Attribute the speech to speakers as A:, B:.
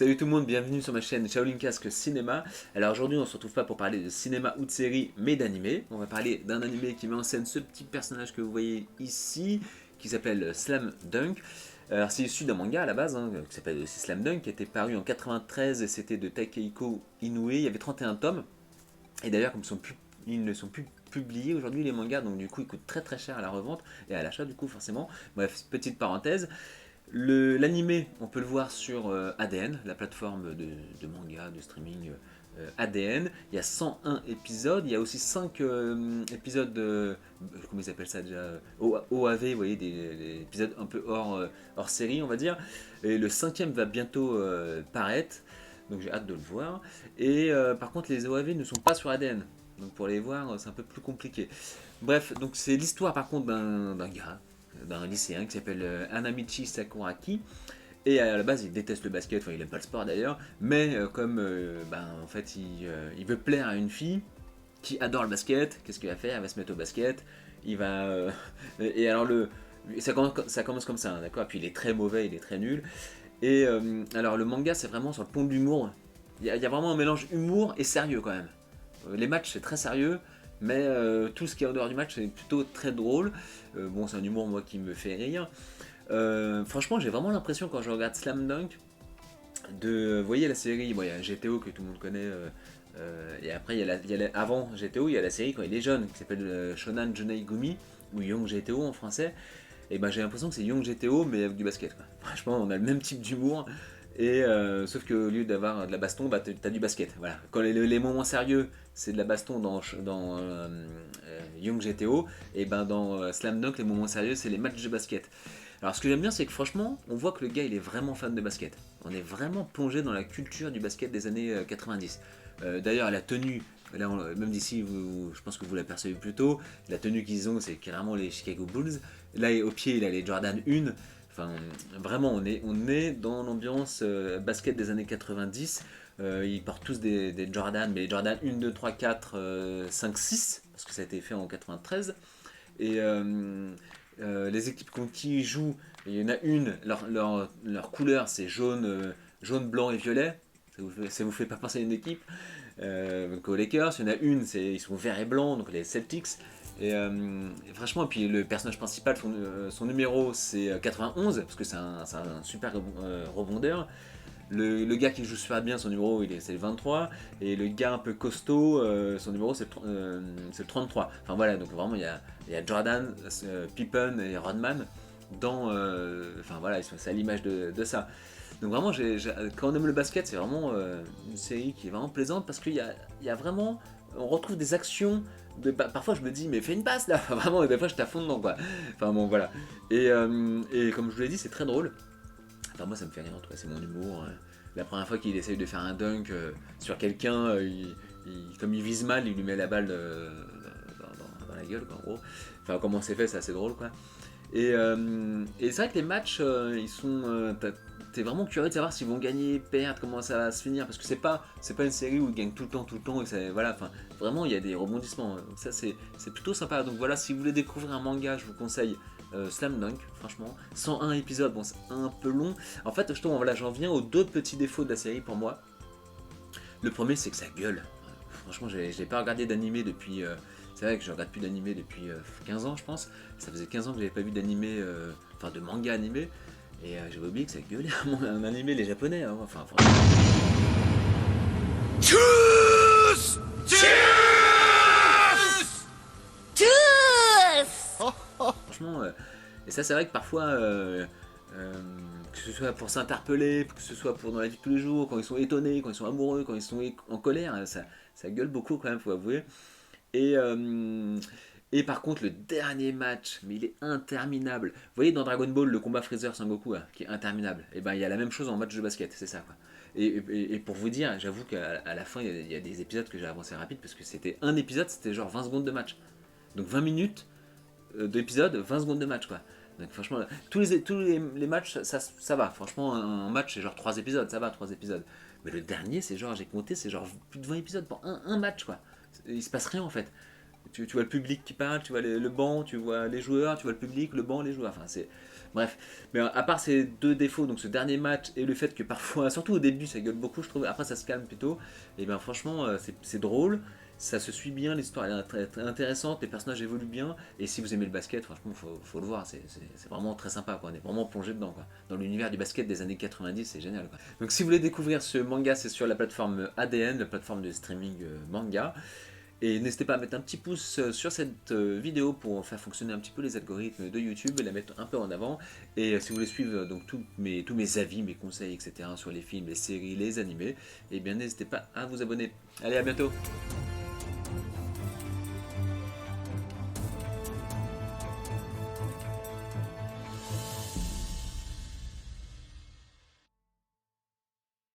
A: Salut tout le monde, bienvenue sur ma chaîne Shaolin Casque Cinéma. Alors aujourd'hui on se retrouve pas pour parler de cinéma ou de série mais d'animé. On va parler d'un animé qui met en scène ce petit personnage que vous voyez ici qui s'appelle Slam Dunk. Alors c'est issu d'un manga à la base qui s'appelle aussi Slam Dunk, qui était paru en 93 et c'était de Takehiko Inoue. Il y avait 31 tomes et d'ailleurs comme ils ne sont plus publiés aujourd'hui les mangas, donc du coup ils coûtent très très cher à la revente et à l'achat du coup forcément. Bref, petite parenthèse. L'animé, on peut le voir sur ADN, la plateforme de manga, de streaming ADN. Il y a 101 épisodes, il y a aussi 5 épisodes, comment ils appellent ça déjà, OAV, vous voyez, des épisodes un peu hors série, on va dire. Et le cinquième va bientôt paraître, donc j'ai hâte de le voir. Et par contre, les OAV ne sont pas sur ADN, donc pour les voir, c'est un peu plus compliqué. Bref, donc c'est l'histoire par contre d'un gars, d'un lycéen qui s'appelle Anamichi Sakuraki. Et à la base, il déteste le basket, enfin il aime pas le sport d'ailleurs, mais comme en fait il veut plaire à une fille qui adore le basket, qu'est-ce qu'il va faire? Il va se mettre au basket, il va. Et alors ça commence comme ça, hein, d'accord? Puis il est très mauvais, il est très nul. Et alors le manga, c'est vraiment sur le pont de l'humour. Il y a vraiment un mélange humour et sérieux quand même. Les matchs, c'est très sérieux, mais tout ce qui est en dehors du match, c'est plutôt très drôle. Bon, c'est un humour, moi, qui me fait rire. Franchement, j'ai vraiment l'impression, quand je regarde Slam Dunk, vous voyez la série, bon, il y a GTO que tout le monde connaît, et après, avant GTO, il y a la série quand il est jeune, qui s'appelle Shonan Junei Gumi, ou Young GTO en français. Et ben j'ai l'impression que c'est Young GTO, mais avec du basket, quoi. Franchement, on a le même type d'humour. Et sauf qu'au lieu d'avoir de la baston, bah, t'as du basket. Voilà. Quand les moments sérieux, c'est de la baston dans Young GTO, et ben dans Slam Dunk, les moments sérieux, c'est les matchs de basket. Alors ce que j'aime bien, c'est que franchement, on voit que le gars, il est vraiment fan de basket. On est vraiment plongé dans la culture du basket des années 90. D'ailleurs, la tenue, là, même d'ici, je pense que vous l'apercevez plus tôt, la tenue qu'ils ont, c'est carrément les Chicago Bulls. Là, au pied, il a les Jordan 1. Enfin, vraiment, on est dans l'ambiance basket des années 90. Ils portent tous des Jordan, mais les Jordan 1, 2, 3, 4, 5, 6, parce que ça a été fait en 93. Et les équipes contre qui ils jouent, il y en a une, leur couleur c'est jaune, jaune, blanc et violet. Ça vous fait pas penser à une équipe. Donc aux Lakers, il y en a une, ils sont vert et blanc, donc les Celtics. Et franchement, et puis le personnage principal, son numéro c'est 91, parce que c'est un super rebondeur. Le gars qui joue super bien, son numéro c'est le 23. Et le gars un peu costaud, son numéro c'est le 33. Enfin voilà, donc vraiment il y a Jordan, Pippen et Rodman enfin voilà, c'est à l'image de ça. Donc vraiment, quand on aime le basket, c'est vraiment une série qui est vraiment plaisante parce qu'il y a vraiment, on retrouve des actions. Parfois je me dis, mais fais une passe là, vraiment, et des fois je t'affonde dedans quoi. Enfin bon, voilà. Et comme je vous l'ai dit, c'est très drôle. Enfin, moi ça me fait rire en tout cas, c'est mon humour. La première fois qu'il essaye de faire un dunk sur quelqu'un, comme il vise mal, il lui met la balle dans la gueule quoi, en gros. Enfin, comment c'est fait, c'est assez drôle quoi. Et c'est vrai que les matchs, t'es vraiment curieux de savoir s'ils vont gagner, perdre, comment ça va se finir, parce que c'est pas une série où ils gagnent tout le temps, et voilà, enfin, vraiment il y a des rebondissements. Donc ça c'est plutôt sympa. Donc voilà, si vous voulez découvrir un manga, je vous conseille Slam Dunk, franchement. 101 épisodes, bon c'est un peu long. En fait, voilà, j'en viens aux deux petits défauts de la série pour moi. Le premier, c'est que ça gueule. Franchement, j'ai pas regardé d'animé depuis. C'est vrai que je regarde plus d'animé depuis 15 ans, je pense. Ça faisait 15 ans que j'avais pas vu d'animé, enfin de manga animé. Et j'avais oublié que ça gueulait un animé, les japonais. Hein, enfin,
B: Tchuss
A: franchement, et ça, c'est vrai que parfois. Que ce soit pour s'interpeller, que ce soit pour dans la vie de tous les jours, quand ils sont étonnés, quand ils sont amoureux, quand ils sont en colère, ça gueule beaucoup quand même, faut avouer. Et, euh, et par contre, le dernier match, mais il est interminable. Vous voyez dans Dragon Ball le combat Freezer Sangoku, hein, qui est interminable. Et ben il y a la même chose en match de basket, c'est ça quoi. Et pour vous dire, j'avoue qu'à la fin, il y a des épisodes que j'ai avancé rapide parce que c'était un épisode, c'était genre 20 secondes de match. Donc 20 minutes d'épisode, 20 secondes de match quoi. Donc franchement, tous les matchs, ça va. Franchement, un match c'est genre 3 épisodes, ça va, 3 épisodes. Mais le dernier, c'est genre, j'ai compté, c'est genre plus de 20 épisodes pour un match quoi. Il se passe rien en fait. Tu vois le public qui parle, tu vois le banc, tu vois les joueurs, tu vois le public, le banc, les joueurs. Enfin, Bref, mais à part ces deux défauts, donc ce dernier match et le fait que parfois, surtout au début, ça gueule beaucoup, je trouve, après ça se calme plutôt, et bien franchement, c'est drôle, ça se suit bien, l'histoire elle est très intéressante, les personnages évoluent bien, et si vous aimez le basket, franchement, faut le voir, c'est vraiment très sympa, quoi. On est vraiment plongé dedans, quoi. Dans l'univers du basket des années 90, c'est génial, quoi. Donc si vous voulez découvrir ce manga, c'est sur la plateforme ADN, la plateforme de streaming manga. Et n'hésitez pas à mettre un petit pouce sur cette vidéo pour faire fonctionner un petit peu les algorithmes de YouTube et la mettre un peu en avant. Et si vous voulez suivre donc tous mes avis, mes conseils, etc. sur les films, les séries, les animés, eh bien n'hésitez pas à vous abonner. Allez, à bientôt!